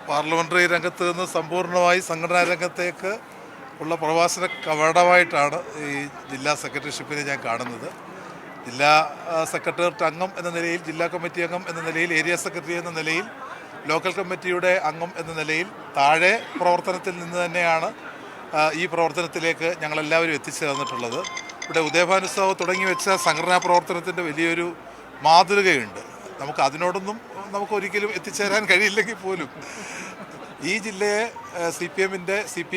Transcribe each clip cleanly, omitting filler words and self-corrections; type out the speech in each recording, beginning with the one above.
Parliamentary രംഗത്ത് നിന്ന് സമ്പൂർണ്ണമായി സംഘടനാ രംഗത്തേക്ക് ഉള്ള പ്രവാസന കവാടമായിട്ടാണ് ഈ ജില്ലാ സെക്രട്ടറിഷിപ്പിനെ ഞാൻ കാണുന്നത്. ജില്ലാ സെക്രട്ടേറിയറ്റ് അംഗം എന്ന നിലയിൽ, ജില്ലാ കമ്മിറ്റി അംഗം എന്ന നിലയിൽ, ഏരിയ സെക്രട്ടറി എന്ന നിലയിൽ, ലോക്കൽ കമ്മിറ്റിയുടെ അംഗം എന്ന നിലയിൽ താഴെ പ്രവർത്തനത്തിൽ നിന്ന് തന്നെയാണ് ഈ പ്രവർത്തനത്തിലേക്ക് ഞങ്ങളെല്ലാവരും എത്തിച്ചേർന്നിട്ടുള്ളത്. ഇവിടെ ഉദയഭാനുസ്താവ് തുടങ്ങി വെച്ച സംഘടനാ പ്രവർത്തനത്തിൻ്റെ വലിയൊരു മാതൃകയുണ്ട്. അതിനോടൊന്നും ഒരിക്കലും എത്തിച്ചേരാൻ കഴിയില്ലെങ്കിൽ പോലും ഈ ജില്ലയെ സി പി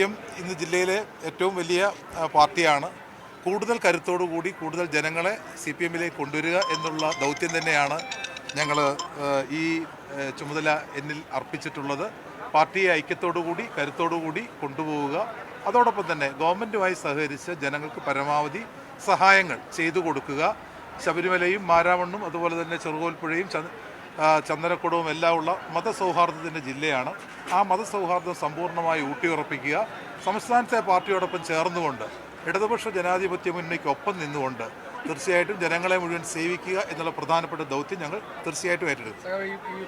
എം ഇന്ന് ജില്ലയിലെ ഏറ്റവും വലിയ പാർട്ടിയാണ്. കൂടുതൽ കരുത്തോടുകൂടി കൂടുതൽ ജനങ്ങളെ സി പി എമ്മിലേക്ക് കൊണ്ടുവരിക എന്നുള്ള ദൗത്യം തന്നെയാണ് ഞങ്ങൾ ഈ ചുമതല എന്നിൽ അർപ്പിച്ചിട്ടുള്ളത്. പാർട്ടിയെ ഐക്യത്തോടുകൂടി കരുത്തോടുകൂടി കൊണ്ടുപോവുക, അതോടൊപ്പം തന്നെ ഗവൺമെൻറ്റുമായി സഹകരിച്ച് ജനങ്ങൾക്ക് പരമാവധി സഹായങ്ങൾ ചെയ്തു കൊടുക്കുക. ശബരിമലയും മാരാമണ്ണും അതുപോലെ തന്നെ ചെറുകോൽപ്പുഴയും ചന്ദനക്കുടവും എല്ലാം ഉള്ള മതസൗഹാർദ്ദത്തിൻ്റെ ജില്ലയാണ്. ആ മതസൗഹാർദ്ദം സമ്പൂർണ്ണമായി ഊട്ടിയുറപ്പിക്കുക. സംസ്ഥാനത്തെ പാർട്ടിയോടൊപ്പം ചേർന്നുകൊണ്ട് ഇടതുപക്ഷ ജനാധിപത്യ മുന്നണിക്കൊപ്പം നിന്നുകൊണ്ട് തീർച്ചയായിട്ടും ജനങ്ങളെ മുഴുവൻ സേവിക്കുക എന്നുള്ള പ്രധാനപ്പെട്ട ദൗത്യം ഞങ്ങൾ തീർച്ചയായിട്ടും ഏറ്റെടുക്കും.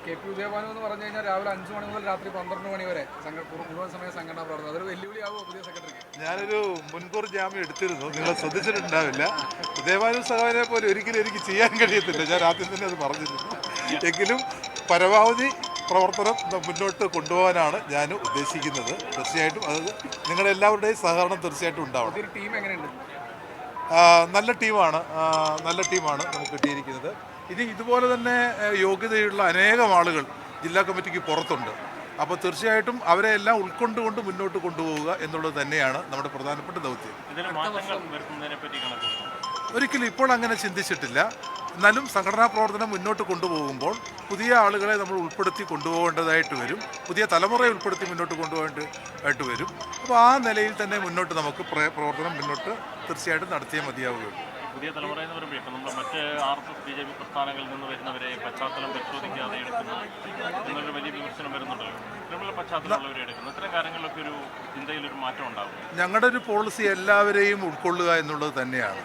കെ പി ഉദയഭാനു എന്ന് പറഞ്ഞു കഴിഞ്ഞാൽ രാവിലെ 5 മണി മുതൽ രാത്രി 12 മണി വരെ മുഴുവൻ സമയ സംഘടനാ പ്രവർത്തനം, അതൊരു വെല്ലുവിളിയാവുമോ പുതിയ സെക്രട്ടറിക്ക്? ഞാനൊരു മുൻകൂർ ജാമ്യം എടുത്തിരുന്നു, നിങ്ങൾ ശ്രദ്ധിച്ചിട്ടുണ്ടാവില്ല. ഉദയഭാനു സഹോദരനെ പോലെ ഒരിക്കലും എനിക്ക് ചെയ്യാൻ കഴിയത്തില്ല, ഞാൻ ആദ്യം തന്നെ അത് പറഞ്ഞിരുന്നു. എങ്കിലും പരമാവധി പ്രവർത്തനം മുന്നോട്ട് കൊണ്ടുപോകാനാണ് ഞാൻ ഉദ്ദേശിക്കുന്നത്. തീർച്ചയായിട്ടും അത് നിങ്ങളെല്ലാവരുടെയും സഹകരണം തീർച്ചയായിട്ടും ഉണ്ടാവണം. ടീം എങ്ങനെയുണ്ട്? നല്ല ടീമാണ് നമുക്ക് കിട്ടിയിരിക്കുന്നത്. ഇതുപോലെ തന്നെ യോഗ്യതയുള്ള അനേകം ആളുകൾ ജില്ലാ കമ്മിറ്റിക്ക് പുറത്തുണ്ട്. അപ്പോൾ തീർച്ചയായിട്ടും അവരെ എല്ലാം ഉൾക്കൊണ്ടുകൊണ്ട് മുന്നോട്ട് കൊണ്ടുപോവുക എന്നുള്ളത് തന്നെയാണ് നമ്മുടെ പ്രധാനപ്പെട്ട ദൗത്യം. ഒരിക്കലും ഇപ്പോൾ അങ്ങനെ ചിന്തിച്ചിട്ടില്ല. എന്നാലും സംഘടനാ പ്രവർത്തനം മുന്നോട്ട് കൊണ്ടുപോകുമ്പോൾ പുതിയ ആളുകളെ നമ്മൾ ഉൾപ്പെടുത്തി കൊണ്ടുപോകേണ്ടതായിട്ട് വരും, പുതിയ തലമുറയെ ഉൾപ്പെടുത്തി മുന്നോട്ട് കൊണ്ടുപോകേണ്ടതായിട്ട് വരും. അപ്പോൾ ആ നിലയിൽ തന്നെ മുന്നോട്ട് നമുക്ക് പ്രവർത്തനം മുന്നോട്ട് തീർച്ചയായിട്ടും നടത്തിയേ മതിയാവുകയുള്ളൂ. പുതിയ തലമുറ എന്ന് പറയുമ്പോൾ ഇപ്പോൾ നമ്മൾ മറ്റ് RSS BJP പ്രസ്ഥാനങ്ങളിൽ നിന്ന് വരുന്നവരെ പശ്ചാത്തലം പരിശോധിക്കാതെ എടുക്കുന്ന എന്നൊരു വലിയ വിമർശനം വരുന്നുണ്ടല്ലോ. ഇത്തരമുള്ള പശ്ചാത്തലമുള്ളവരെ എടുക്കുന്നു, ഇത്തരം കാര്യങ്ങളിലൊക്കെ ഒരു ചിന്തയിലൊരു മാറ്റം ഉണ്ടാകും. ഞങ്ങളുടെ ഒരു പോളിസി എല്ലാവരെയും ഉൾക്കൊള്ളുക എന്നുള്ളത് തന്നെയാണ്.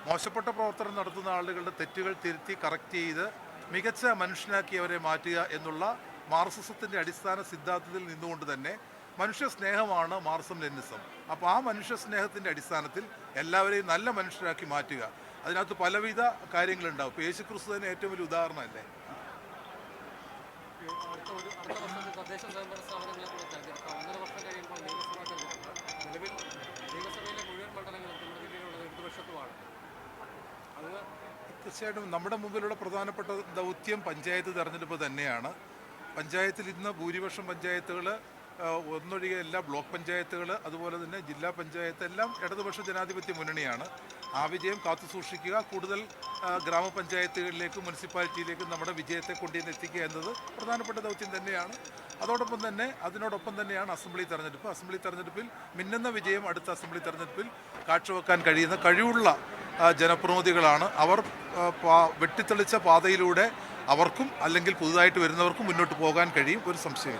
മോശപ്പെട്ട പ്രവർത്തനം നടത്തുന്ന ആളുകളുടെ തെറ്റുകൾ തിരുത്തി കറക്റ്റ് ചെയ്ത് മികച്ച മനുഷ്യനാക്കി അവരെ മാറ്റുക എന്നുള്ള മാർക്സിസത്തിൻ്റെ അടിസ്ഥാന സിദ്ധാന്തത്തിൽ നിന്നുകൊണ്ട് തന്നെ മനുഷ്യ സ്നേഹമാണ് മാർക്സിസം ലെനിനിസം. അപ്പോൾ ആ മനുഷ്യ സ്നേഹത്തിൻ്റെ അടിസ്ഥാനത്തിൽ എല്ലാവരെയും നല്ല മനുഷ്യരാക്കി മാറ്റുക. അതിനകത്ത് പലവിധ കാര്യങ്ങളുണ്ടാവും. ഇപ്പോൾ യേശുക്രിസ്തു തന്നെ ഏറ്റവും വലിയ ഉദാഹരണമല്ലേ. തീർച്ചയായിട്ടും നമ്മുടെ മുമ്പിലുള്ള പ്രധാനപ്പെട്ട ദൗത്യം പഞ്ചായത്ത് തെരഞ്ഞെടുപ്പ് തന്നെയാണ്. പഞ്ചായത്തിൽ ഇന്ന് ഭൂരിപക്ഷം പഞ്ചായത്തുകൾ ഒന്നൊഴികെ എല്ലാ ബ്ലോക്ക് പഞ്ചായത്തുകൾ, അതുപോലെ തന്നെ ജില്ലാ പഞ്ചായത്ത് എല്ലാം ഇടതുപക്ഷ ജനാധിപത്യ മുന്നണിയാണ്. ആ വിജയം കാത്തു സൂക്ഷിക്കുക, കൂടുതൽ ഗ്രാമപഞ്ചായത്തുകളിലേക്കും മുനിസിപ്പാലിറ്റിയിലേക്കും നമ്മുടെ വിജയത്തെ കൊണ്ടുവന്നെത്തിക്കുക എന്നത് പ്രധാനപ്പെട്ട ദൗത്യം തന്നെയാണ്. അതിനോടൊപ്പം തന്നെയാണ് അസംബ്ലി തെരഞ്ഞെടുപ്പിൽ മിന്നുന്ന വിജയം അടുത്ത അസംബ്ലി തെരഞ്ഞെടുപ്പിൽ കാഴ്ചവെക്കാൻ കഴിയുന്ന കഴിവുള്ള ജനപ്രതിനിധികളാണ്. അവർ വെട്ടിത്തെളിച്ച പാതയിലൂടെ അവർക്കും അല്ലെങ്കിൽ പുതുതായിട്ട് വരുന്നവർക്കും മുന്നോട്ട് പോകാൻ കഴിയും, ഒരു സംശയം.